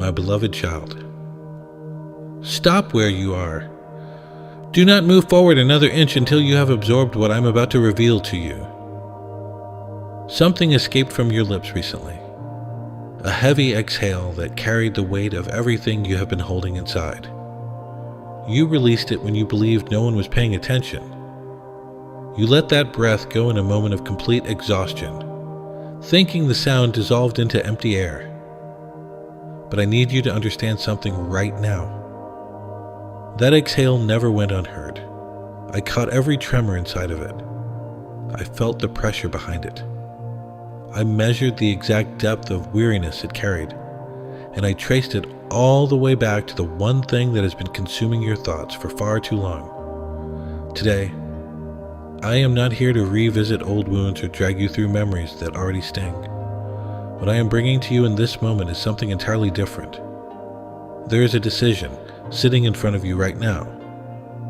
my beloved child. Stop where you are. Do not move forward another inch until you have absorbed what I'm about to reveal to you. Something escaped from your lips recently. A heavy exhale that carried the weight of everything you have been holding inside. You released it when you believed no one was paying attention. You let that breath go in a moment of complete exhaustion, thinking the sound dissolved into empty air. But I need you to understand something right now. That exhale never went unheard. I caught every tremor inside of it. I felt the pressure behind it. I measured the exact depth of weariness it carried, and I traced it all the way back to the one thing that has been consuming your thoughts for far too long. Today, I am not here to revisit old wounds or drag you through memories that already sting. What I am bringing to you in this moment is something entirely different. There is a decision sitting in front of you right now,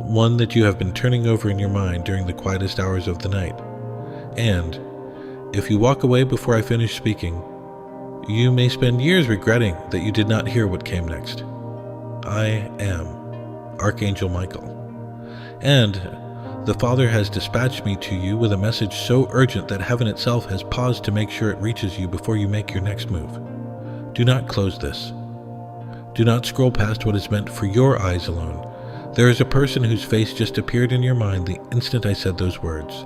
one that you have been turning over in your mind during the quietest hours of the night. And if you walk away before I finish speaking, you may spend years regretting that you did not hear what came next. I am Archangel Michael, and the Father has dispatched me to you with a message so urgent that heaven itself has paused to make sure it reaches you before you make your next move. Do not close this. Do not scroll past what is meant for your eyes alone. There is a person whose face just appeared in your mind the instant I said those words.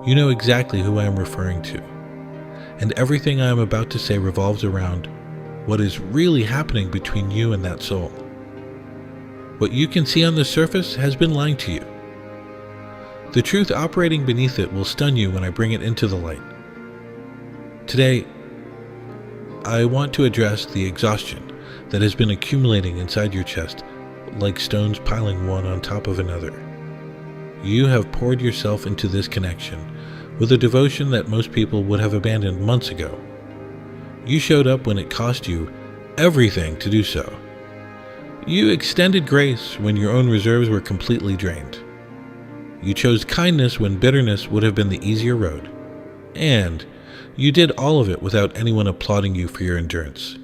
You know exactly who I am referring to, and everything I am about to say revolves around what is really happening between you and that soul. What you can see on the surface has been lying to you. The truth operating beneath it will stun you when I bring it into the light. Today, I want to address the exhaustion that has been accumulating inside your chest, like stones piling one on top of another. You have poured yourself into this connection with a devotion that most people would have abandoned months ago. You showed up when it cost you everything to do so. You extended grace when your own reserves were completely drained. You chose kindness when bitterness would have been the easier road. And you did all of it without anyone applauding you for your endurance.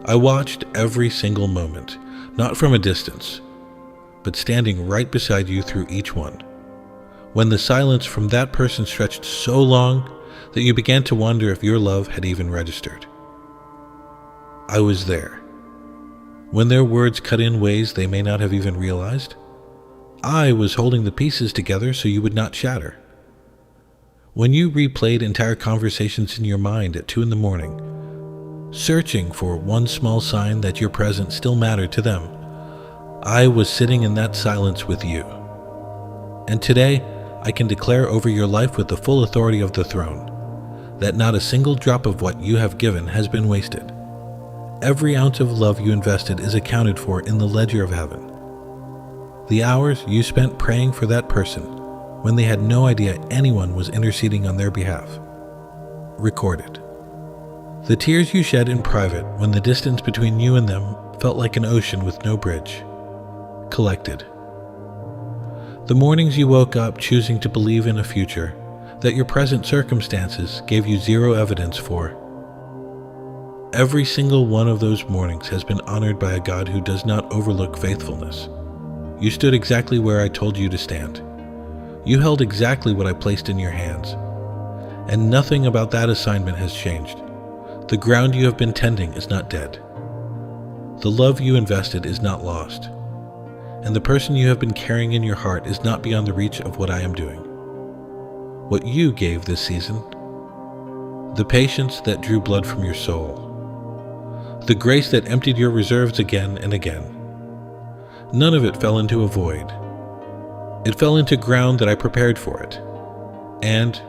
I watched every single moment, not from a distance, but standing right beside you through each one, when the silence from that person stretched so long that you began to wonder if your love had even registered. I was there. When their words cut in ways they may not have even realized, I was holding the pieces together so you would not shatter. When you replayed entire conversations in your mind at 2 a.m, searching for one small sign that your presence still mattered to them, I was sitting in that silence with you. And today, I can declare over your life with the full authority of the throne that not a single drop of what you have given has been wasted. Every ounce of love you invested is accounted for in the ledger of heaven. The hours you spent praying for that person when they had no idea anyone was interceding on their behalf, recorded. The tears you shed in private when the distance between you and them felt like an ocean with no bridge, collected. The mornings you woke up choosing to believe in a future that your present circumstances gave you zero evidence for. Every single one of those mornings has been honored by a God who does not overlook faithfulness. You stood exactly where I told you to stand. You held exactly what I placed in your hands. And nothing about that assignment has changed. The ground you have been tending is not dead. The love you invested is not lost. And the person you have been carrying in your heart is not beyond the reach of what I am doing. What you gave this season, the patience that drew blood from your soul, the grace that emptied your reserves again and again, none of it fell into a void. It fell into ground that I prepared for it. And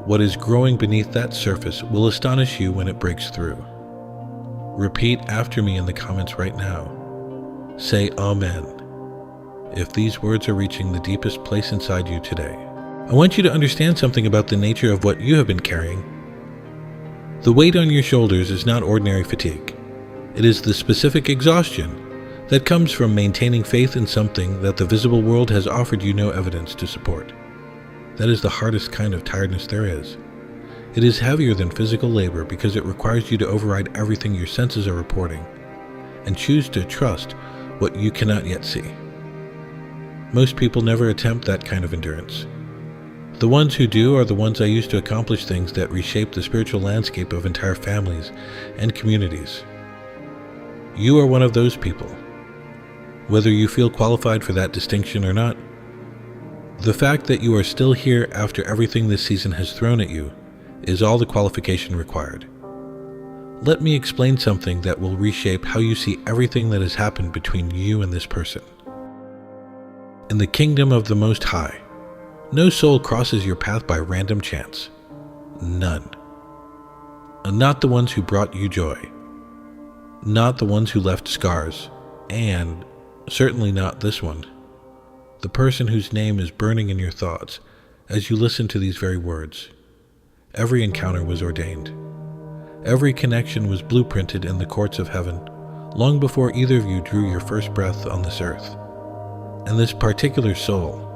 what is growing beneath that surface will astonish you when it breaks through. Repeat after me in the comments right now. Say Amen if these words are reaching the deepest place inside you today. I want you to understand something about the nature of what you have been carrying. The weight on your shoulders is not ordinary fatigue. It is the specific exhaustion that comes from maintaining faith in something that the visible world has offered you no evidence to support. That is the hardest kind of tiredness there is. It is heavier than physical labor because it requires you to override everything your senses are reporting and choose to trust what you cannot yet see. Most people never attempt that kind of endurance. The ones who do are the ones I use to accomplish things that reshape the spiritual landscape of entire families and communities. You are one of those people, whether you feel qualified for that distinction or not. The fact that you are still here after everything this season has thrown at you is all the qualification required. Let me explain something that will reshape how you see everything that has happened between you and this person. In the kingdom of the Most High, no soul crosses your path by random chance. None. And not the ones who brought you joy. Not the ones who left scars. And certainly not this one. The person whose name is burning in your thoughts as you listen to these very words. Every encounter was ordained. Every connection was blueprinted in the courts of heaven, long before either of you drew your first breath on this earth. And this particular soul,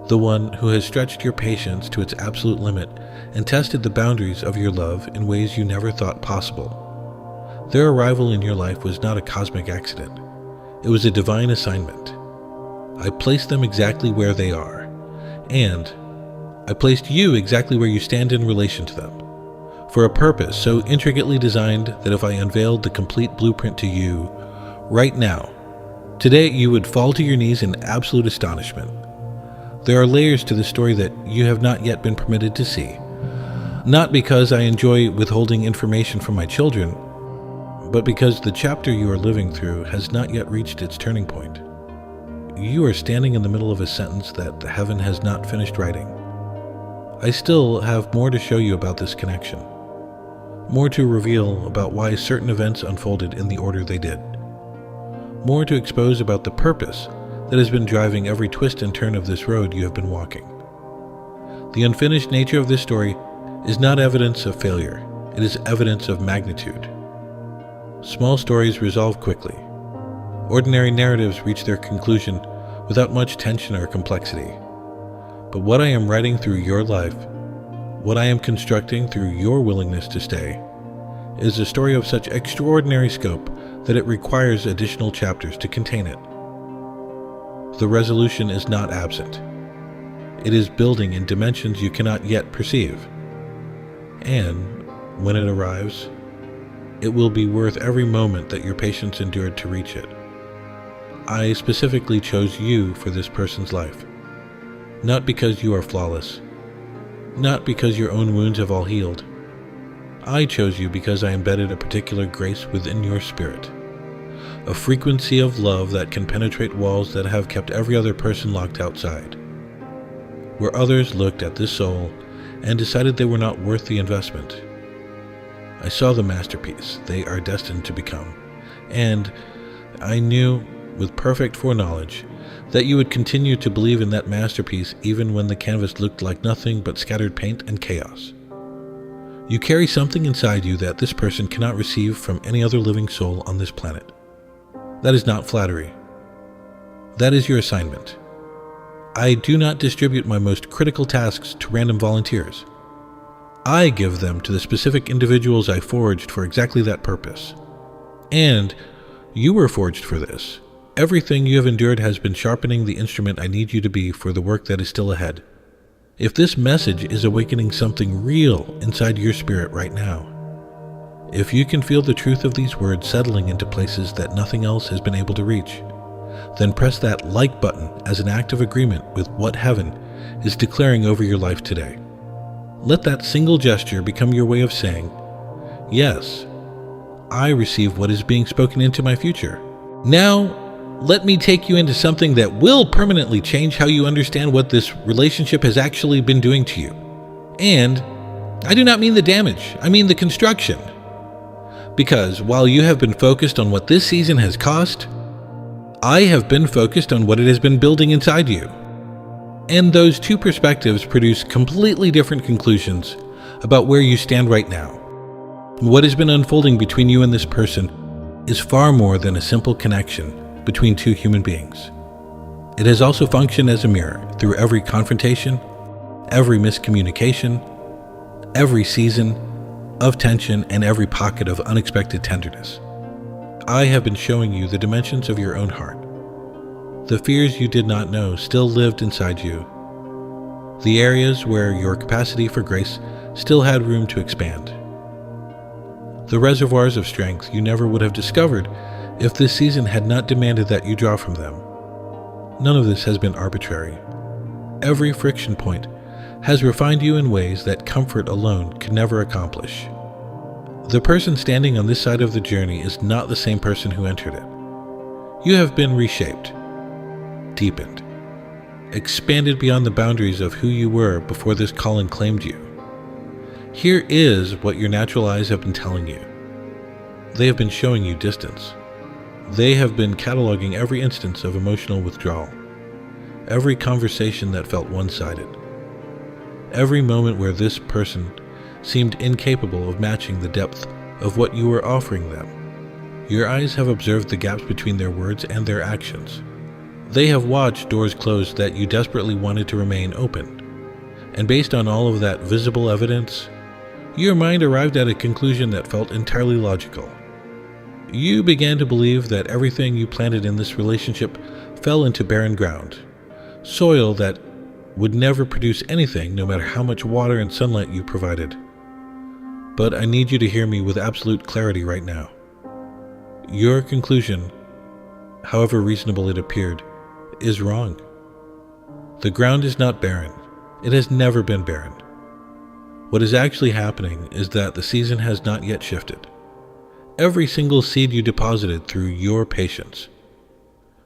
the one who has stretched your patience to its absolute limit and tested the boundaries of your love in ways you never thought possible, their arrival in your life was not a cosmic accident. It was a divine assignment. I placed them exactly where they are, and I placed you exactly where you stand in relation to them, for a purpose so intricately designed that if I unveiled the complete blueprint to you right now, today you would fall to your knees in absolute astonishment. There are layers to the story that you have not yet been permitted to see, not because I enjoy withholding information from my children, but because the chapter you are living through has not yet reached its turning point. You are standing in the middle of a sentence that heaven has not finished writing. I still have more to show you about this connection, more to reveal about why certain events unfolded in the order they did, more to expose about the purpose that has been driving every twist and turn of this road you have been walking. The unfinished nature of this story is not evidence of failure, it is evidence of magnitude. Small stories resolve quickly. Ordinary narratives reach their conclusion without much tension or complexity. But what I am writing through your life, what I am constructing through your willingness to stay, is a story of such extraordinary scope that it requires additional chapters to contain it. The resolution is not absent. It is building in dimensions you cannot yet perceive. And when it arrives, it will be worth every moment that your patience endured to reach it. I specifically chose you for this person's life, not because you are flawless, not because your own wounds have all healed. I chose you because I embedded a particular grace within your spirit, a frequency of love that can penetrate walls that have kept every other person locked outside. Where others looked at this soul and decided they were not worth the investment, I saw the masterpiece they are destined to become, and I knew with perfect foreknowledge that you would continue to believe in that masterpiece even when the canvas looked like nothing but scattered paint and chaos. You carry something inside you that this person cannot receive from any other living soul on this planet. That is not flattery. That is your assignment. I do not distribute my most critical tasks to random volunteers. I give them to the specific individuals I forged for exactly that purpose. And you were forged for this. Everything you have endured has been sharpening the instrument I need you to be for the work that is still ahead. If this message is awakening something real inside your spirit right now, if you can feel the truth of these words settling into places that nothing else has been able to reach, then press that like button as an act of agreement with what heaven is declaring over your life today. Let that single gesture become your way of saying, yes, I receive what is being spoken into my future. Now, let me take you into something that will permanently change how you understand what this relationship has actually been doing to you. And I do not mean the damage, I mean the construction. Because while you have been focused on what this season has cost, I have been focused on what it has been building inside you. And those two perspectives produce completely different conclusions about where you stand right now. What has been unfolding between you and this person is far more than a simple connection between two human beings. It has also functioned as a mirror through every confrontation, every miscommunication, every season of tension and every pocket of unexpected tenderness. I have been showing you the dimensions of your own heart. The fears you did not know still lived inside you. The areas where your capacity for grace still had room to expand. The reservoirs of strength you never would have discovered if this season had not demanded that you draw from them. None of this has been arbitrary. Every friction point has refined you in ways that comfort alone could never accomplish. The person standing on this side of the journey is not the same person who entered it. You have been reshaped, deepened, expanded beyond the boundaries of who you were before this calling claimed you. Here is what your natural eyes have been telling you. They have been showing you distance. They have been cataloging every instance of emotional withdrawal, every conversation that felt one-sided, every moment where this person seemed incapable of matching the depth of what you were offering them. Your eyes have observed the gaps between their words and their actions. They have watched doors closed that you desperately wanted to remain open. And based on all of that visible evidence, your mind arrived at a conclusion that felt entirely logical. You began to believe that everything you planted in this relationship fell into barren ground, soil that would never produce anything no matter how much water and sunlight you provided. But I need you to hear me with absolute clarity right now. Your conclusion, however reasonable it appeared, is wrong. The ground is not barren. It has never been barren. What is actually happening is that the season has not yet shifted. Every single seed you deposited through your patience,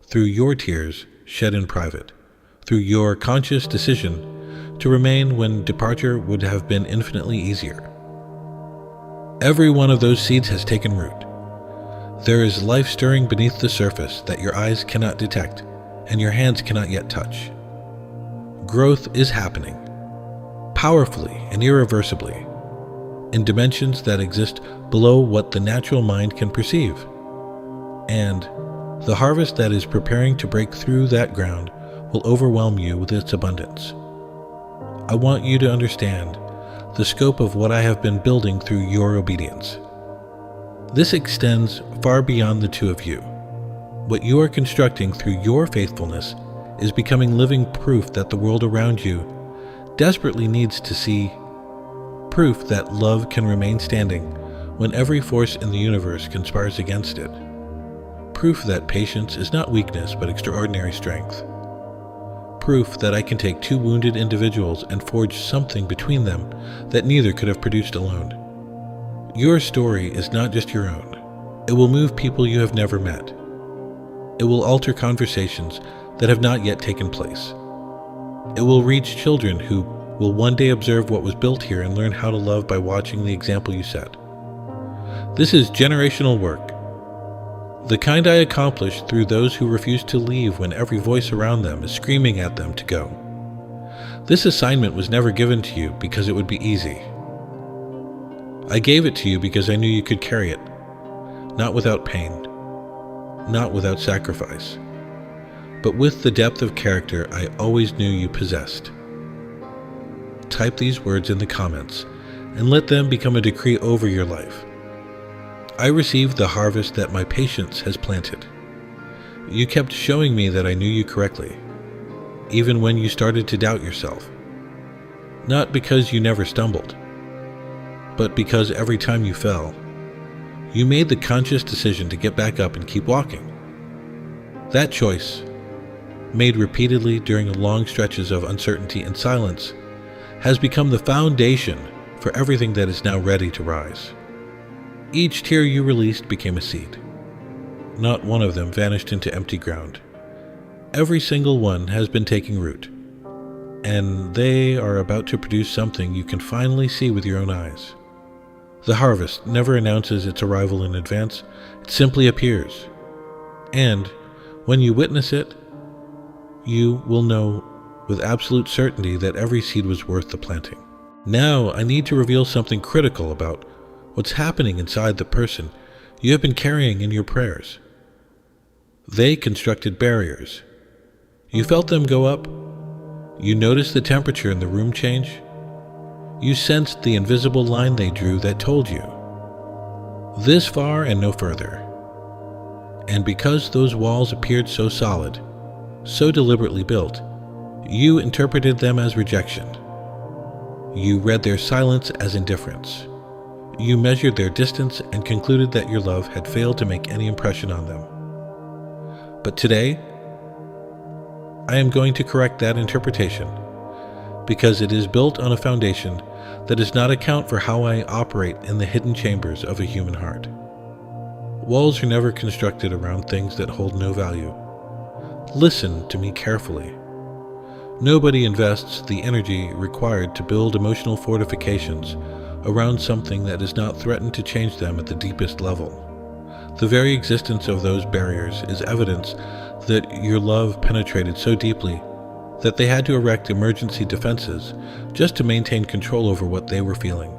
through your tears shed in private, through your conscious decision to remain when departure would have been infinitely easier. Every one of those seeds has taken root. There is life stirring beneath the surface that your eyes cannot detect and your hands cannot yet touch. Growth is happening, powerfully and irreversibly, in dimensions that exist below what the natural mind can perceive. And the harvest that is preparing to break through that ground will overwhelm you with its abundance. I want you to understand the scope of what I have been building through your obedience. This extends far beyond the two of you. What you are constructing through your faithfulness is becoming living proof that the world around you desperately needs to see, proof that love can remain standing when every force in the universe conspires against it, proof that patience is not weakness but extraordinary strength, proof that I can take two wounded individuals and forge something between them that neither could have produced alone. Your story is not just your own. It will move people you have never met. It will alter conversations that have not yet taken place. It will reach children who will one day observe what was built here and learn how to love by watching the example you set. This is generational work, the kind I accomplish through those who refuse to leave when every voice around them is screaming at them to go. This assignment was never given to you because it would be easy. I gave it to you because I knew you could carry it, not without pain, not without sacrifice, but with the depth of character I always knew you possessed. Type these words in the comments and let them become a decree over your life. I received the harvest that my patience has planted. You kept showing me that I knew you correctly, even when you started to doubt yourself. Not because you never stumbled, but because every time you fell, you made the conscious decision to get back up and keep walking. That choice, made repeatedly during long stretches of uncertainty and silence, has become the foundation for everything that is now ready to rise. Each tear you released became a seed. Not one of them vanished into empty ground. Every single one has been taking root, and they are about to produce something you can finally see with your own eyes. The harvest never announces its arrival in advance, it simply appears. And when you witness it, you will know with absolute certainty that every seed was worth the planting. Now I need to reveal something critical about what's happening inside the person you have been carrying in your prayers. They constructed barriers. You felt them go up. You noticed the temperature in the room change. You sensed the invisible line they drew that told you, this far and no further. And because those walls appeared so solid, so deliberately built, you interpreted them as rejection. You read their silence as indifference. You measured their distance and concluded that your love had failed to make any impression on them. But today, I am going to correct that interpretation, because it is built on a foundation that does not account for how I operate in the hidden chambers of a human heart. Walls are never constructed around things that hold no value. Listen to me carefully. Nobody invests the energy required to build emotional fortifications around something that does not threaten to change them at the deepest level. The very existence of those barriers is evidence that your love penetrated so deeply that they had to erect emergency defenses just to maintain control over what they were feeling.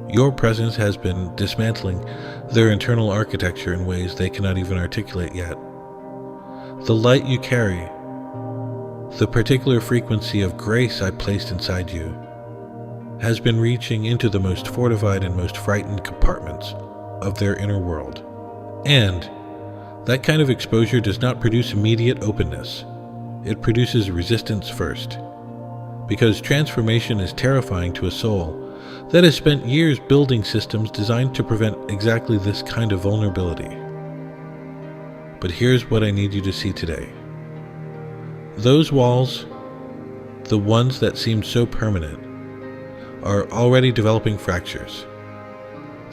Your presence has been dismantling their internal architecture in ways they cannot even articulate yet. The light you carry, the particular frequency of grace I placed inside you, has been reaching into the most fortified and most frightened compartments of their inner world. And that kind of exposure does not produce immediate openness. It produces resistance first. Because transformation is terrifying to a soul that has spent years building systems designed to prevent exactly this kind of vulnerability. But here's what I need you to see today. Those walls, the ones that seemed so permanent, are already developing fractures.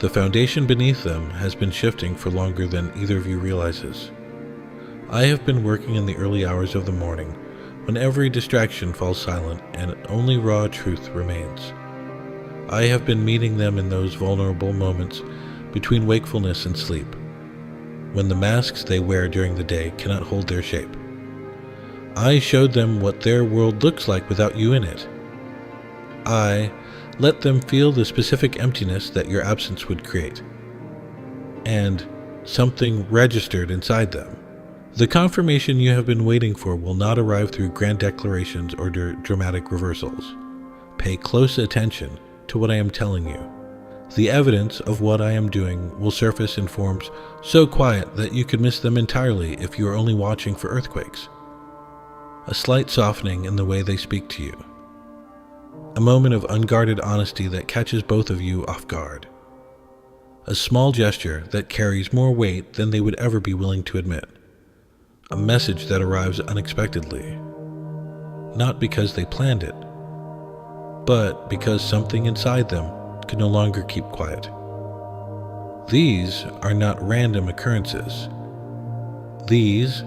The foundation beneath them has been shifting for longer than either of you realizes. I have been working in the early hours of the morning when every distraction falls silent and only raw truth remains. I have been meeting them in those vulnerable moments between wakefulness and sleep, when the masks they wear during the day cannot hold their shape. I showed them what their world looks like without you in it. I let them feel the specific emptiness that your absence would create. And something registered inside them. The confirmation you have been waiting for will not arrive through grand declarations or dramatic reversals. Pay close attention to what I am telling you. The evidence of what I am doing will surface in forms so quiet that you could miss them entirely if you are only watching for earthquakes. A slight softening in the way they speak to you. A moment of unguarded honesty that catches both of you off guard. A small gesture that carries more weight than they would ever be willing to admit. A message that arrives unexpectedly. Not because they planned it, but because something inside them could no longer keep quiet. These are not random occurrences. These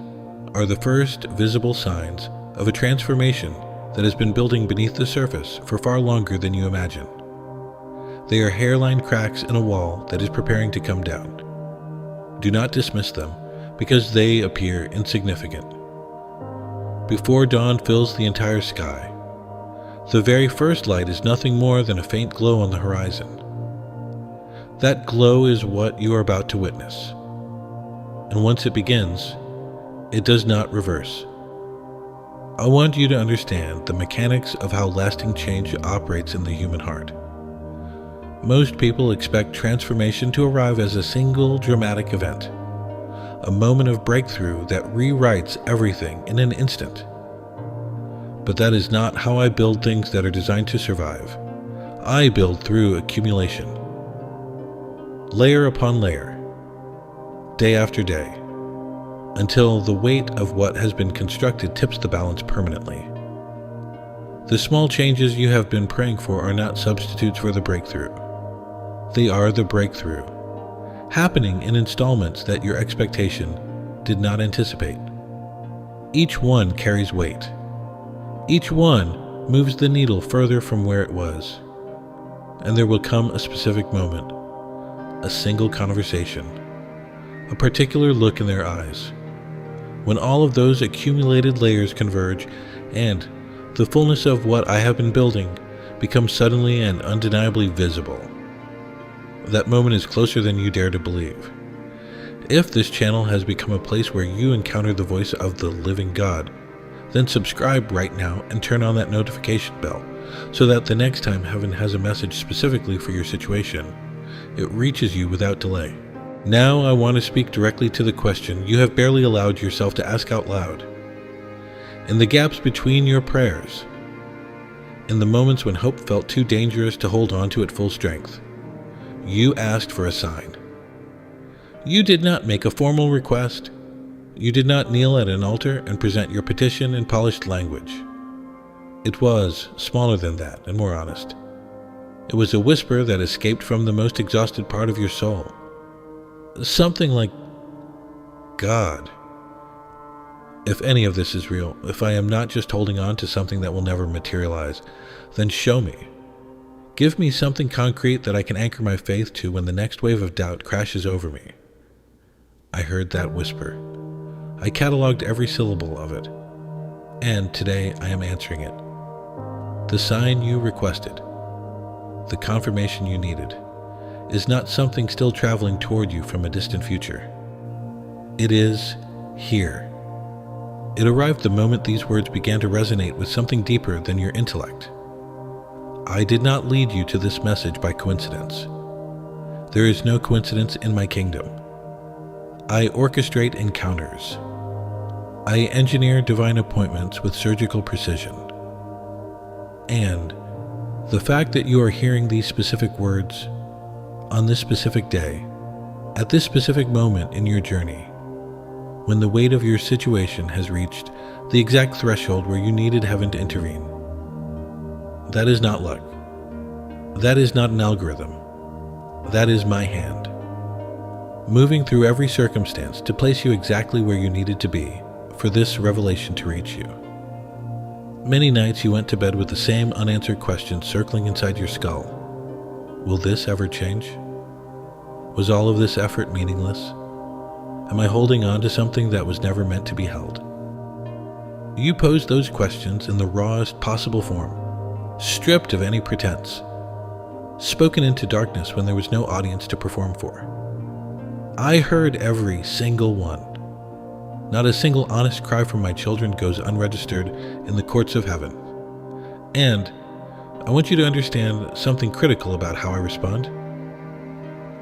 are the first visible signs of a transformation that has been building beneath the surface for far longer than you imagine. They are hairline cracks in a wall that is preparing to come down. Do not dismiss them, because they appear insignificant. Before dawn fills the entire sky, the very first light is nothing more than a faint glow on the horizon. That glow is what you are about to witness. And once it begins, it does not reverse. I want you to understand the mechanics of how lasting change operates in the human heart. Most people expect transformation to arrive as a single dramatic event, a moment of breakthrough that rewrites everything in an instant. But that is not how I build things that are designed to survive. I build through accumulation. Layer upon layer, day after day, until the weight of what has been constructed tips the balance permanently. The small changes you have been praying for are not substitutes for the breakthrough. They are the breakthrough, happening in installments that your expectation did not anticipate. Each one carries weight. Each one moves the needle further from where it was. And there will come a specific moment, a single conversation, a particular look in their eyes, when all of those accumulated layers converge and the fullness of what I have been building becomes suddenly and undeniably visible. That moment is closer than you dare to believe. If this channel has become a place where you encounter the voice of the living God, then subscribe right now and turn on that notification bell so that the next time heaven has a message specifically for your situation, it reaches you without delay. Now I want to speak directly to the question you have barely allowed yourself to ask out loud. In the gaps between your prayers, in the moments when hope felt too dangerous to hold on to at full strength, you asked for a sign. You did not make a formal request. You did not kneel at an altar and present your petition in polished language. It was smaller than that and more honest. It was a whisper that escaped from the most exhausted part of your soul. Something like, God, if any of this is real, if I am not just holding on to something that will never materialize, then show me. Give me something concrete that I can anchor my faith to when the next wave of doubt crashes over me. I heard that whisper. I cataloged every syllable of it, and today I am answering it. The sign you requested, the confirmation you needed, is not something still traveling toward you from a distant future. It is here. It arrived the moment these words began to resonate with something deeper than your intellect. I did not lead you to this message by coincidence. There is no coincidence in my kingdom. I orchestrate encounters. I engineer divine appointments with surgical precision. And the fact that you are hearing these specific words on this specific day, at this specific moment in your journey, when the weight of your situation has reached the exact threshold where you needed heaven to intervene. That is not luck. That is not an algorithm. That is my hand, moving through every circumstance to place you exactly where you needed to be for this revelation to reach you. Many nights you went to bed with the same unanswered questions circling inside your skull. Will this ever change? Was all of this effort meaningless? Am I holding on to something that was never meant to be held? You posed those questions in the rawest possible form, stripped of any pretense, spoken into darkness when there was no audience to perform for. I heard every single one. Not a single honest cry from my children goes unregistered in the courts of heaven. And I want you to understand something critical about how I respond.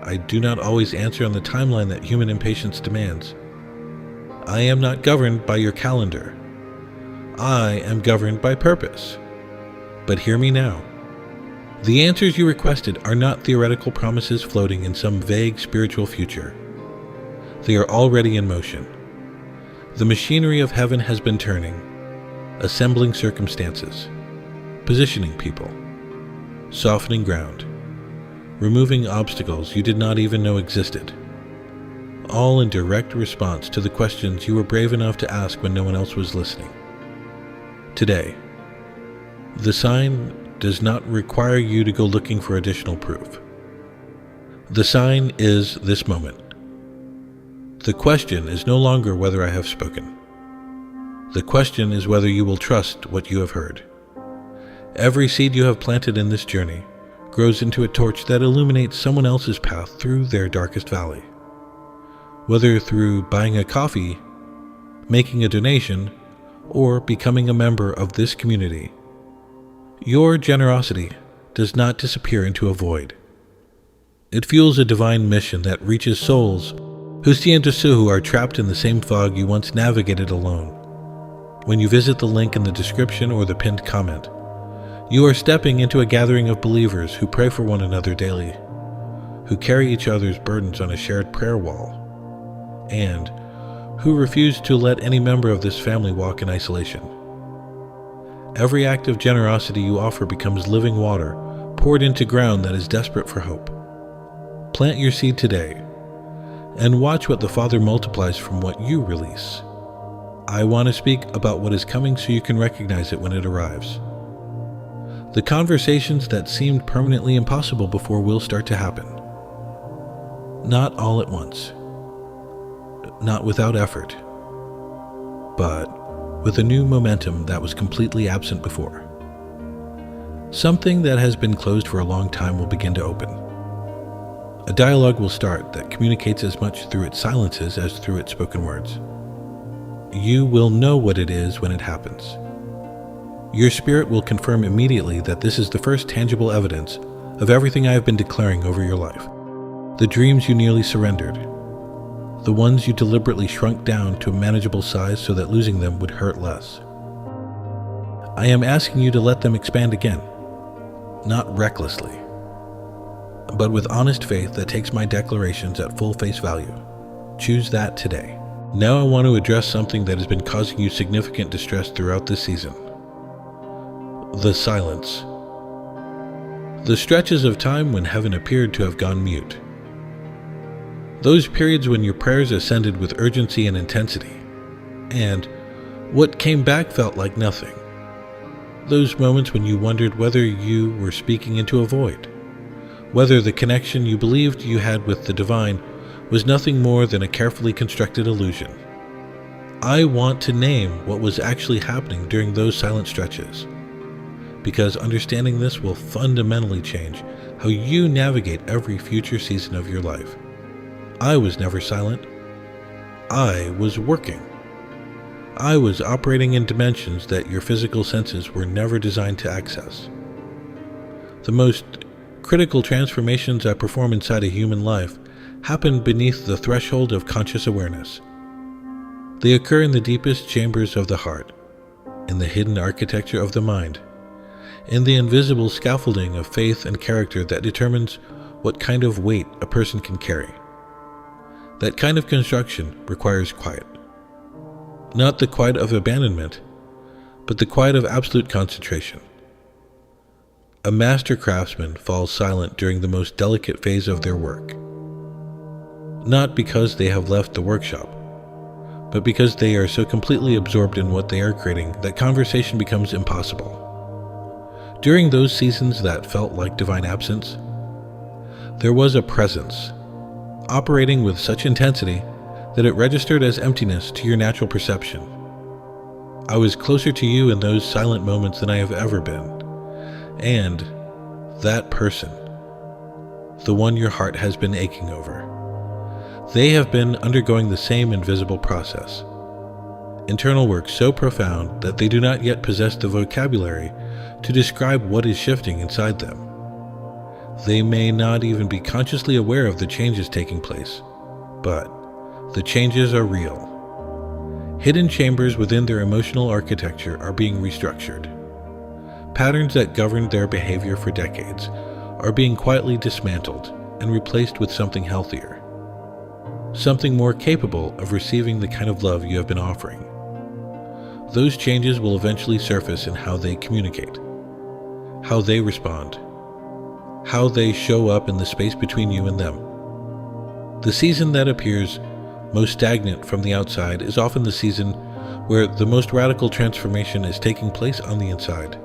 I do not always answer on the timeline that human impatience demands. I am not governed by your calendar. I am governed by purpose. But hear me now. The answers you requested are not theoretical promises floating in some vague spiritual future. They are already in motion. The machinery of heaven has been turning, assembling circumstances, positioning people, softening ground, removing obstacles you did not even know existed, all in direct response to the questions you were brave enough to ask when no one else was listening. Today, the sign does not require you to go looking for additional proof. The sign is this moment. The question is no longer whether I have spoken. The question is whether you will trust what you have heard. Every seed you have planted in this journey grows into a torch that illuminates someone else's path through their darkest valley. Whether through buying a coffee, making a donation, or becoming a member of this community, your generosity does not disappear into a void. It fuels a divine mission that reaches souls who are trapped in the same fog you once navigated alone. When you visit the link in the description or the pinned comment, you are stepping into a gathering of believers who pray for one another daily, who carry each other's burdens on a shared prayer wall, and who refuse to let any member of this family walk in isolation. Every act of generosity you offer becomes living water poured into ground that is desperate for hope. Plant your seed today, and watch what the Father multiplies from what you release. I want to speak about what is coming so you can recognize it when it arrives. The conversations that seemed permanently impossible before will start to happen. Not all at once. Not without effort. But with a new momentum that was completely absent before. Something that has been closed for a long time will begin to open. A dialogue will start that communicates as much through its silences as through its spoken words. You will know what it is when it happens. Your spirit will confirm immediately that this is the first tangible evidence of everything I have been declaring over your life. The dreams you nearly surrendered, the ones you deliberately shrunk down to a manageable size so that losing them would hurt less. I am asking you to let them expand again, not recklessly, but with honest faith that takes my declarations at full face value. Choose that today. Now I want to address something that has been causing you significant distress throughout this season. The silence. The stretches of time when heaven appeared to have gone mute. Those periods when your prayers ascended with urgency and intensity, and what came back felt like nothing. Those moments when you wondered whether you were speaking into a void, whether the connection you believed you had with the divine was nothing more than a carefully constructed illusion. I want to name what was actually happening during those silent stretches, because understanding this will fundamentally change how you navigate every future season of your life. I was never silent. I was working. I was operating in dimensions that your physical senses were never designed to access. The most critical transformations I perform inside a human life happen beneath the threshold of conscious awareness. They occur in the deepest chambers of the heart, in the hidden architecture of the mind, in the invisible scaffolding of faith and character that determines what kind of weight a person can carry. That kind of construction requires quiet. Not the quiet of abandonment, but the quiet of absolute concentration. A master craftsman falls silent during the most delicate phase of their work. Not because they have left the workshop, but because they are so completely absorbed in what they are creating that conversation becomes impossible. During those seasons that felt like divine absence, there was a presence, operating with such intensity that it registered as emptiness to your natural perception. I was closer to you in those silent moments than I have ever been. And that person, the one your heart has been aching over, they have been undergoing the same invisible process. Internal work so profound that they do not yet possess the vocabulary to describe what is shifting inside them. They may not even be consciously aware of the changes taking place, but the changes are real. Hidden chambers within their emotional architecture are being restructured. Patterns that governed their behavior for decades are being quietly dismantled and replaced with something healthier. Something more capable of receiving the kind of love you have been offering. Those changes will eventually surface in how they communicate, how they respond, how they show up in the space between you and them. The season that appears most stagnant from the outside is often the season where the most radical transformation is taking place on the inside.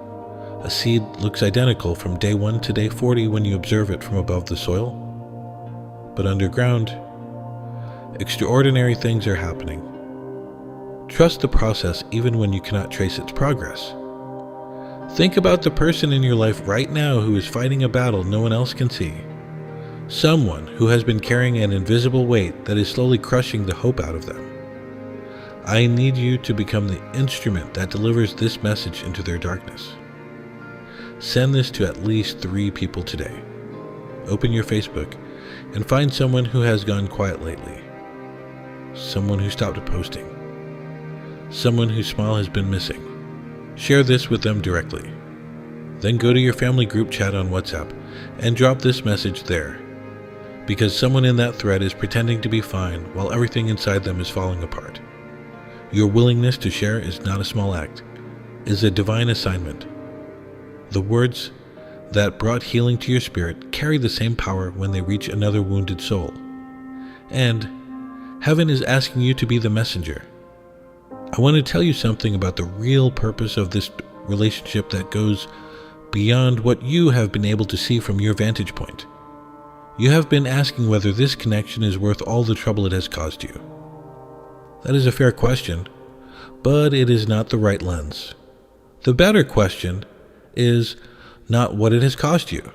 A seed looks identical from day 1 to day 40 when you observe it from above the soil, but underground, extraordinary things are happening. Trust the process even when you cannot trace its progress. Think about the person in your life right now who is fighting a battle no one else can see. Someone who has been carrying an invisible weight that is slowly crushing the hope out of them. I need you to become the instrument that delivers this message into their darkness. Send this to at least 3 people today. Open your Facebook and find someone who has gone quiet lately. Someone who stopped posting. Someone whose smile has been missing. Share this with them directly. Then go to your family group chat on WhatsApp and drop this message there, because someone in that thread is pretending to be fine while everything inside them is falling apart. Your willingness to share is not a small act, it is a divine assignment. The words that brought healing to your spirit carry the same power when they reach another wounded soul. And heaven is asking you to be the messenger. I want to tell you something about the real purpose of this relationship that goes beyond what you have been able to see from your vantage point. You have been asking whether this connection is worth all the trouble it has caused you. That is a fair question, but it is not the right lens. The better question is not what it has cost you.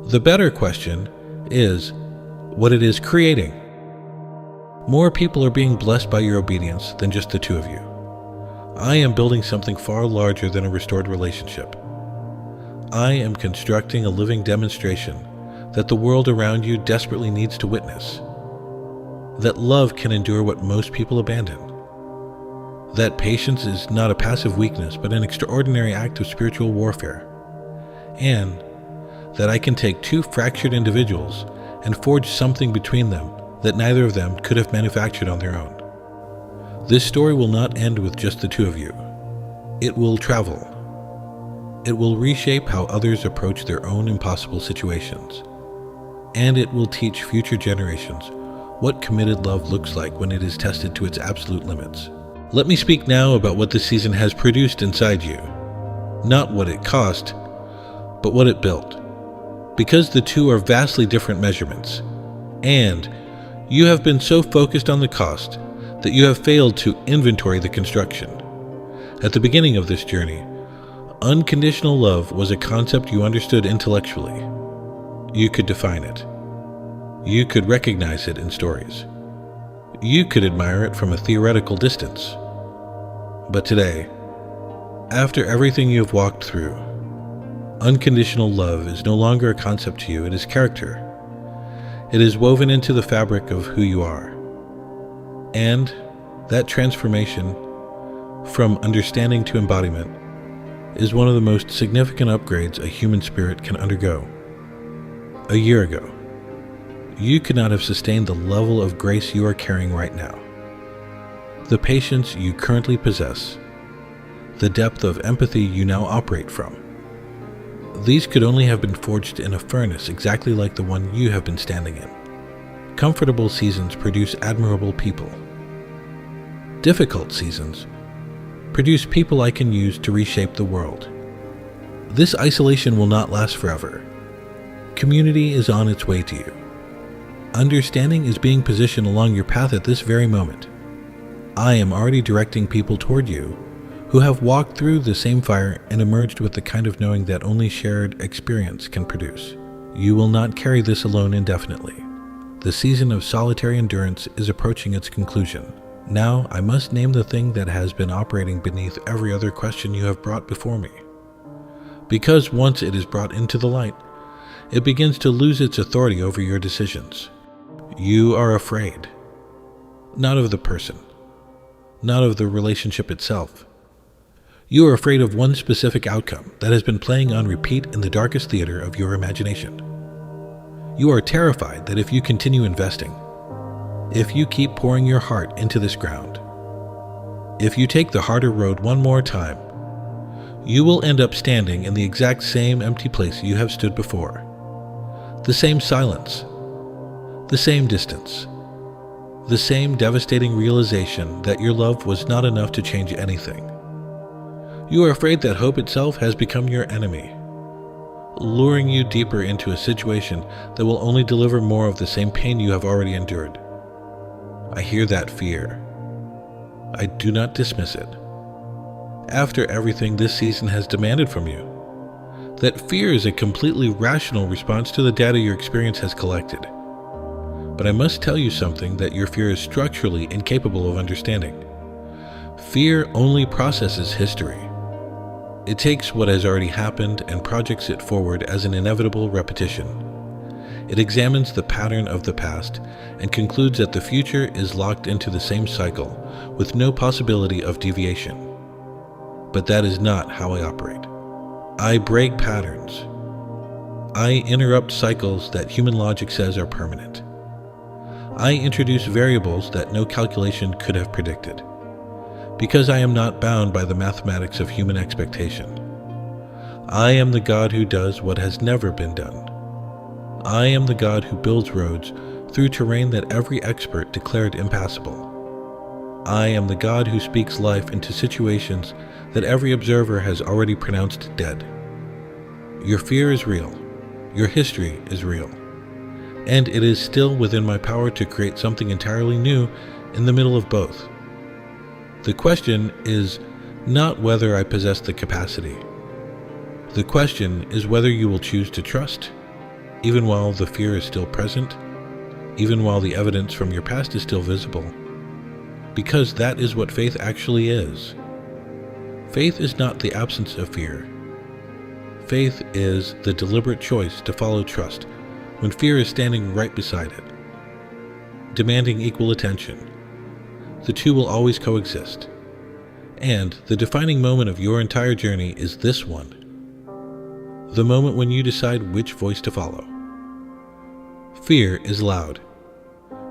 The better question is what it is creating. More people are being blessed by your obedience than just the 2 of you. I am building something far larger than a restored relationship. I am constructing a living demonstration that the world around you desperately needs to witness. That love can endure what most people abandon. That patience is not a passive weakness, but an extraordinary act of spiritual warfare. And that I can take two fractured individuals and forge something between them that neither of them could have manufactured on their own. This story will not end with just the two of you. It will travel. It will reshape how others approach their own impossible situations. And it will teach future generations what committed love looks like when it is tested to its absolute limits. Let me speak now about what this season has produced inside you. Not what it cost, but what it built. Because the two are vastly different measurements. And you have been so focused on the cost that you have failed to inventory the construction. At the beginning of this journey, unconditional love was a concept you understood intellectually. You could define it. You could recognize it in stories. You could admire it from a theoretical distance. But today, after everything you have walked through, unconditional love is no longer a concept to you, it is character. It is woven into the fabric of who you are. And that transformation from understanding to embodiment is one of the most significant upgrades a human spirit can undergo. A year ago, you could not have sustained the level of grace you are carrying right now. The patience you currently possess, the depth of empathy you now operate from. These could only have been forged in a furnace exactly like the one you have been standing in. Comfortable seasons produce admirable people. Difficult seasons produce people I can use to reshape the world. This isolation will not last forever. Community is on its way to you. Understanding is being positioned along your path at this very moment. I am already directing people toward you who have walked through the same fire and emerged with the kind of knowing that only shared experience can produce. You will not carry this alone indefinitely. The season of solitary endurance is approaching its conclusion. Now I must name the thing that has been operating beneath every other question you have brought before me. Because once it is brought into the light, it begins to lose its authority over your decisions. You are afraid. Not of the person. Not of the relationship itself. You are afraid of one specific outcome that has been playing on repeat in the darkest theater of your imagination. You are terrified that if you continue investing, if you keep pouring your heart into this ground, if you take the harder road one more time, you will end up standing in the exact same empty place you have stood before. The same silence, the same distance, the same devastating realization that your love was not enough to change anything. You are afraid that hope itself has become your enemy, luring you deeper into a situation that will only deliver more of the same pain you have already endured. I hear that fear. I do not dismiss it. After everything this season has demanded from you, that fear is a completely rational response to the data your experience has collected. But I must tell you something that your fear is structurally incapable of understanding. Fear only processes history. It takes what has already happened and projects it forward as an inevitable repetition. It examines the pattern of the past and concludes that the future is locked into the same cycle with no possibility of deviation. But that is not how I operate. I break patterns. I interrupt cycles that human logic says are permanent. I introduce variables that no calculation could have predicted. Because I am not bound by the mathematics of human expectation. I am the God who does what has never been done. I am the God who builds roads through terrain that every expert declared impassable. I am the God who speaks life into situations that every observer has already pronounced dead. Your fear is real. Your history is real. And it is still within my power to create something entirely new in the middle of both. The question is not whether I possess the capacity. The question is whether you will choose to trust, even while the fear is still present, even while the evidence from your past is still visible. Because that is what faith actually is. Faith is not the absence of fear. Faith is the deliberate choice to follow trust when fear is standing right beside it, demanding equal attention. The two will always coexist. And the defining moment of your entire journey is this one, the moment when you decide which voice to follow. Fear is loud.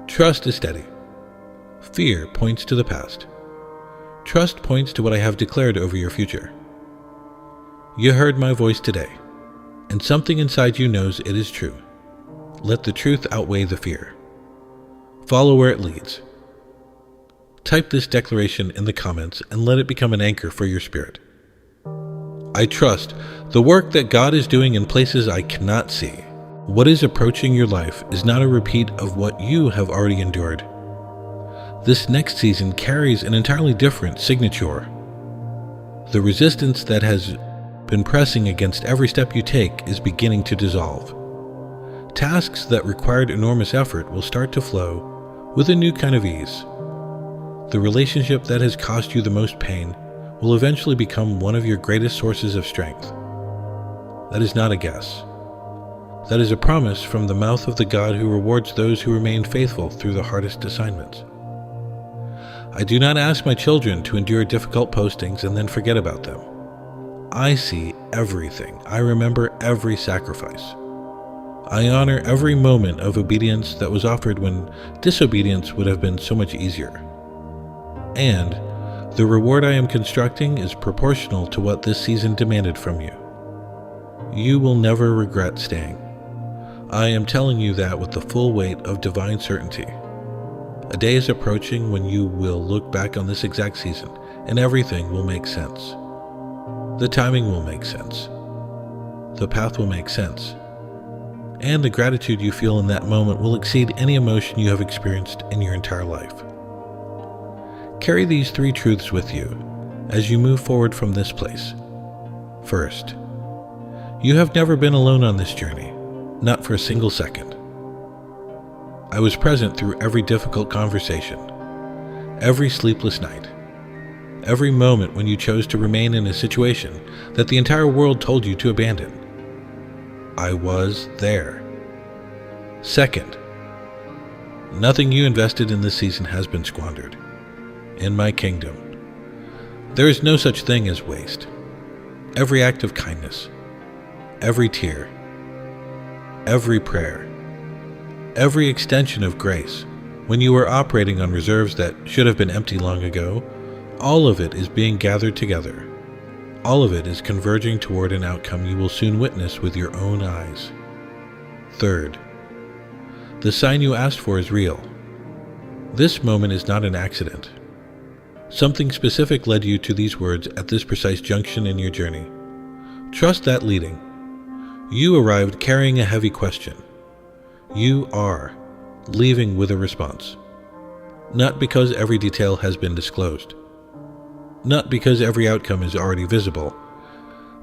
Trust is steady. Fear points to the past. Trust points to what I have declared over your future. You heard my voice today, and something inside you knows it is true. Let the truth outweigh the fear. Follow where it leads. Type this declaration in the comments and let it become an anchor for your spirit. I trust the work that God is doing in places I cannot see. What is approaching your life is not a repeat of what you have already endured. This next season carries an entirely different signature. The resistance that has been pressing against every step you take is beginning to dissolve. Tasks that required enormous effort will start to flow with a new kind of ease. The relationship that has cost you the most pain will eventually become one of your greatest sources of strength. That is not a guess. That is a promise from the mouth of the God who rewards those who remain faithful through the hardest assignments. I do not ask my children to endure difficult postings and then forget about them. I see everything. I remember every sacrifice. I honor every moment of obedience that was offered when disobedience would have been so much easier. And the reward I am constructing is proportional to what this season demanded from you. You will never regret staying. I am telling you that with the full weight of divine certainty. A day is approaching when you will look back on this exact season and everything will make sense. The timing will make sense. The path will make sense. And the gratitude you feel in that moment will exceed any emotion you have experienced in your entire life. Carry these three truths with you as you move forward from this place. First, you have never been alone on this journey, not for a single second. I was present through every difficult conversation, every sleepless night, every moment when you chose to remain in a situation that the entire world told you to abandon. I was there. Second, nothing you invested in this season has been squandered. In my kingdom, there is no such thing as waste. Every act of kindness, every tear, every prayer, every extension of grace, when you were operating on reserves that should have been empty long ago, all of it is being gathered together. All of it is converging toward an outcome you will soon witness with your own eyes. Third, the sign you asked for is real. This moment is not an accident. Something specific led you to these words at this precise junction in your journey. Trust that leading. You arrived carrying a heavy question. You are leaving with a response. Not because every detail has been disclosed. Not because every outcome is already visible,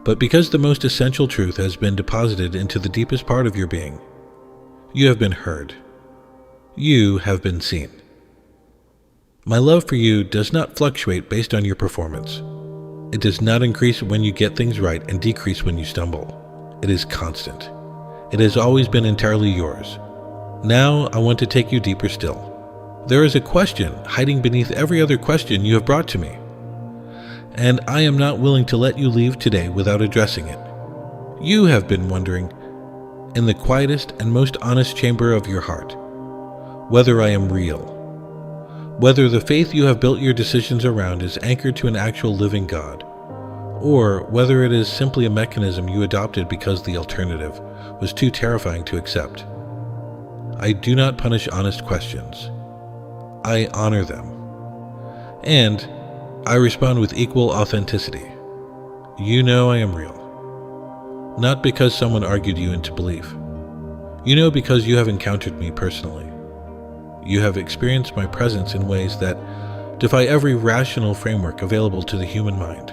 but because the most essential truth has been deposited into the deepest part of your being. You have been heard. You have been seen. My love for you does not fluctuate based on your performance. It does not increase when you get things right and decrease when you stumble. It is constant. It has always been entirely yours. Now I want to take you deeper still. There is a question hiding beneath every other question you have brought to me. And I am not willing to let you leave today without addressing it. You have been wondering, in the quietest and most honest chamber of your heart, whether I am real. Whether the faith you have built your decisions around is anchored to an actual living God, or whether it is simply a mechanism you adopted because the alternative was too terrifying to accept. I do not punish honest questions. I honor them. And I respond with equal authenticity. You know I am real. Not because someone argued you into belief. You know because you have encountered me personally. You have experienced my presence in ways that defy every rational framework available to the human mind.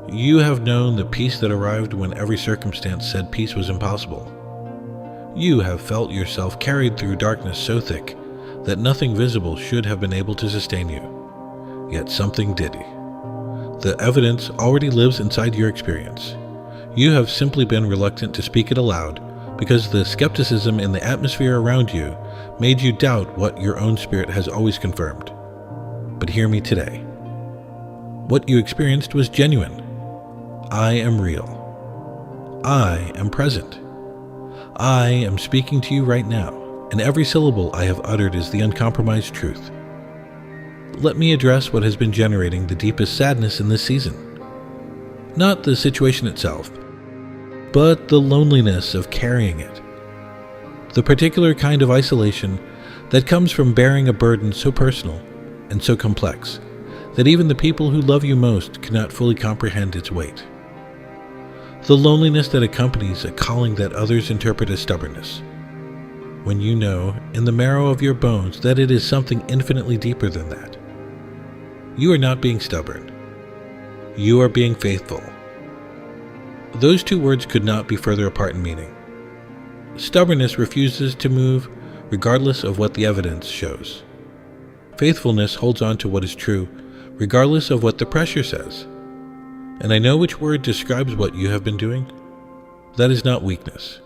You have known the peace that arrived when every circumstance said peace was impossible. You have felt yourself carried through darkness so thick that nothing visible should have been able to sustain you. Yet something did. The evidence already lives inside your experience. You have simply been reluctant to speak it aloud because the skepticism in the atmosphere around you made you doubt what your own spirit has always confirmed. But hear me today. What you experienced was genuine. I am real. I am present. I am speaking to you right now, and every syllable I have uttered is the uncompromised truth. Let me address what has been generating the deepest sadness in this season. Not the situation itself, but the loneliness of carrying it. The particular kind of isolation that comes from bearing a burden so personal and so complex that even the people who love you most cannot fully comprehend its weight. The loneliness that accompanies a calling that others interpret as stubbornness, when you know in the marrow of your bones that it is something infinitely deeper than that. You are not being stubborn. You are being faithful. Those two words could not be further apart in meaning. Stubbornness refuses to move regardless of what the evidence shows. Faithfulness holds on to what is true regardless of what the pressure says. And I know which word describes what you have been doing. That is not weakness.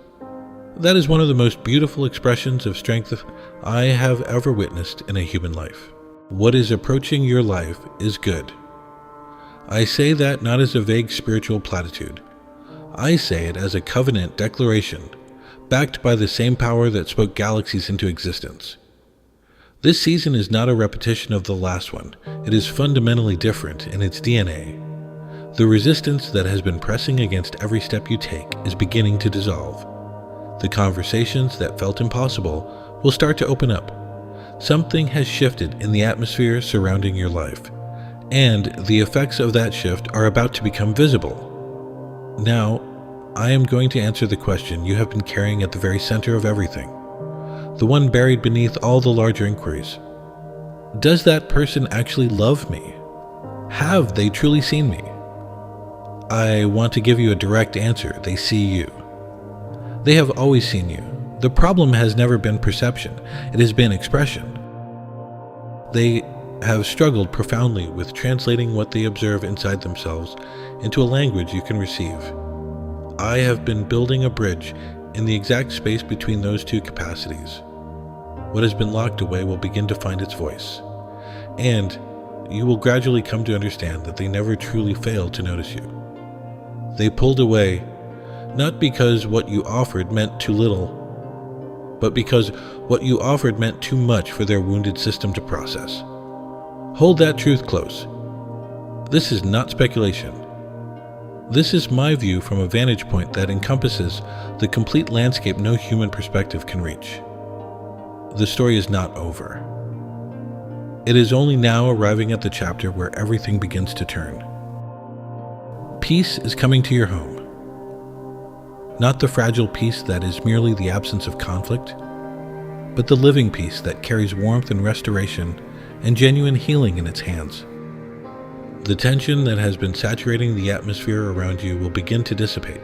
That is one of the most beautiful expressions of strength I have ever witnessed in a human life. What is approaching your life is good. I say that not as a vague spiritual platitude. I say it as a covenant declaration, backed by the same power that spoke galaxies into existence. This season is not a repetition of the last one. It is fundamentally different in its DNA. The resistance that has been pressing against every step you take is beginning to dissolve. The conversations that felt impossible will start to open up. Something has shifted in the atmosphere surrounding your life, and the effects of that shift are about to become visible. Now, I am going to answer the question you have been carrying at the very center of everything, the one buried beneath all the larger inquiries. Does that person actually love me? Have they truly seen me? I want to give you a direct answer. They see you. They have always seen you. The problem has never been perception. It has been expression. They have struggled profoundly with translating what they observe inside themselves into a language you can receive. I have been building a bridge in the exact space between those two capacities. What has been locked away will begin to find its voice, and you will gradually come to understand that they never truly failed to notice you. They pulled away, not because what you offered meant too little, but because what you offered meant too much for their wounded system to process. Hold that truth close. This is not speculation. This is my view from a vantage point that encompasses the complete landscape no human perspective can reach. The story is not over. It is only now arriving at the chapter where everything begins to turn. Peace is coming to your home. Not the fragile peace that is merely the absence of conflict, but the living peace that carries warmth and restoration and genuine healing in its hands. The tension that has been saturating the atmosphere around you will begin to dissipate.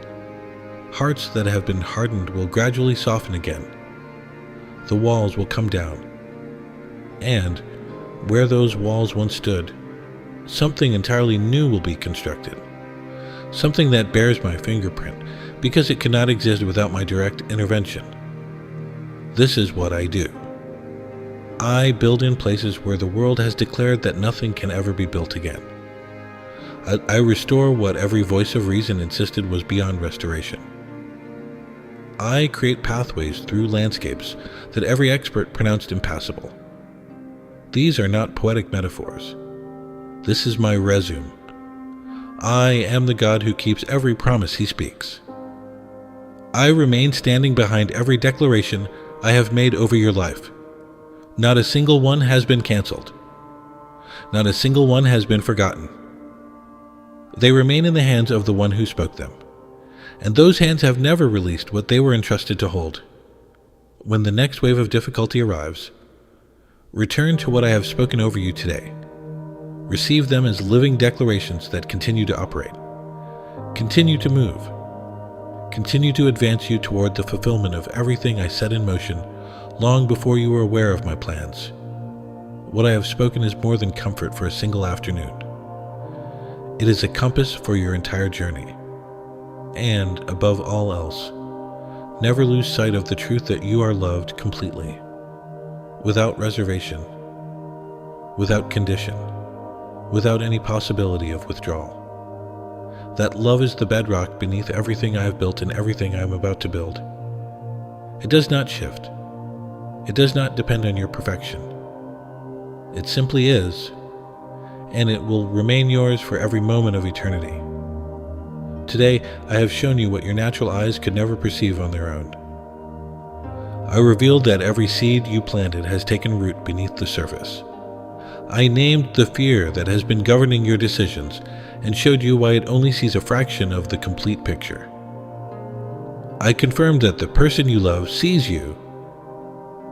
Hearts that have been hardened will gradually soften again. The walls will come down. And where those walls once stood, something entirely new will be constructed. Something that bears my fingerprint, because it cannot exist without my direct intervention. This is what I do. I build in places where the world has declared that nothing can ever be built again. I restore what every voice of reason insisted was beyond restoration. I create pathways through landscapes that every expert pronounced impassable. These are not poetic metaphors. This is my resume. I am the God who keeps every promise he speaks. I remain standing behind every declaration I have made over your life. Not a single one has been canceled. Not a single one has been forgotten. They remain in the hands of the one who spoke them, and those hands have never released what they were entrusted to hold. When the next wave of difficulty arrives, return to what I have spoken over you today. Receive them as living declarations that continue to operate. Continue to move. Continue to advance you toward the fulfillment of everything I set in motion long before you were aware of my plans. What I have spoken is more than comfort for a single afternoon. It is a compass for your entire journey. And, above all else, never lose sight of the truth that you are loved completely, without reservation, without condition, without any possibility of withdrawal. That love is the bedrock beneath everything I have built and everything I am about to build. It does not shift. It does not depend on your perfection. It simply is, and it will remain yours for every moment of eternity. Today, I have shown you what your natural eyes could never perceive on their own. I revealed that every seed you planted has taken root beneath the surface. I named the fear that has been governing your decisions and showed you why it only sees a fraction of the complete picture. I confirmed that the person you love sees you,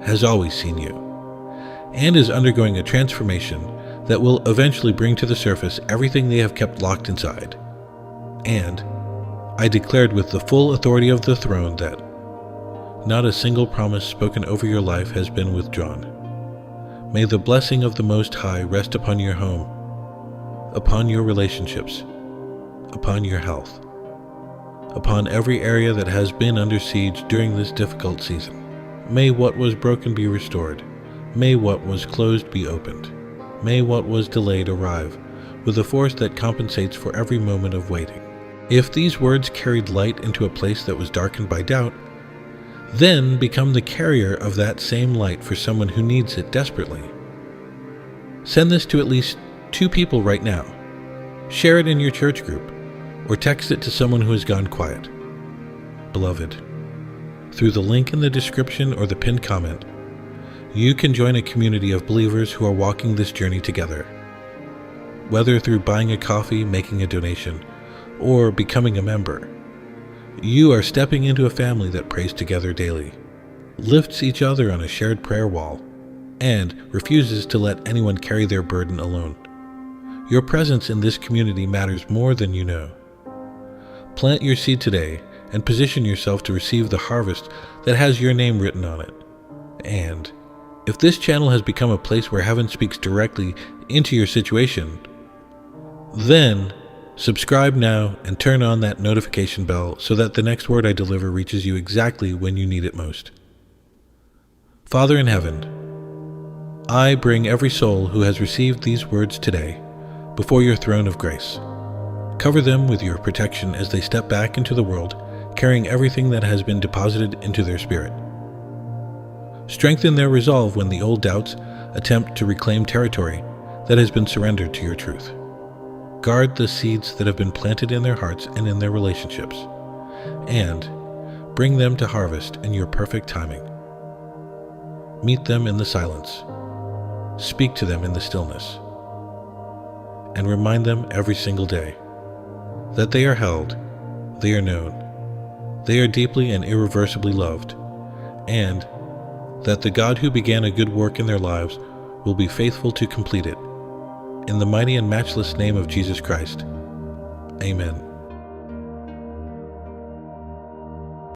has always seen you, and is undergoing a transformation that will eventually bring to the surface everything they have kept locked inside. And I declared with the full authority of the throne that not a single promise spoken over your life has been withdrawn. May the blessing of the Most High rest upon your home, upon your relationships, upon your health, upon every area that has been under siege during this difficult season. May what was broken be restored. May what was closed be opened. May what was delayed arrive with a force that compensates for every moment of waiting. If these words carried light into a place that was darkened by doubt, then become the carrier of that same light for someone who needs it desperately. Send this to at least 2 people right now. Share it in your church group, or text it to someone who has gone quiet. Beloved, through the link in the description or the pinned comment, you can join a community of believers who are walking this journey together. Whether through buying a coffee, making a donation, or becoming a member, you are stepping into a family that prays together daily, lifts each other on a shared prayer wall, and refuses to let anyone carry their burden alone. Your presence in this community matters more than you know. Plant your seed today and position yourself to receive the harvest that has your name written on it. And if this channel has become a place where heaven speaks directly into your situation, then subscribe now and turn on that notification bell so that the next word I deliver reaches you exactly when you need it most. Father in heaven, I bring every soul who has received these words today before your throne of grace. Cover them with your protection as they step back into the world, carrying everything that has been deposited into their spirit. Strengthen their resolve when the old doubts attempt to reclaim territory that has been surrendered to your truth. Guard the seeds that have been planted in their hearts and in their relationships, and bring them to harvest in your perfect timing. Meet them in the silence. Speak to them in the stillness. And remind them every single day that they are held, they are known, they are deeply and irreversibly loved, and that the God who began a good work in their lives will be faithful to complete it. In the mighty and matchless name of Jesus Christ. Amen.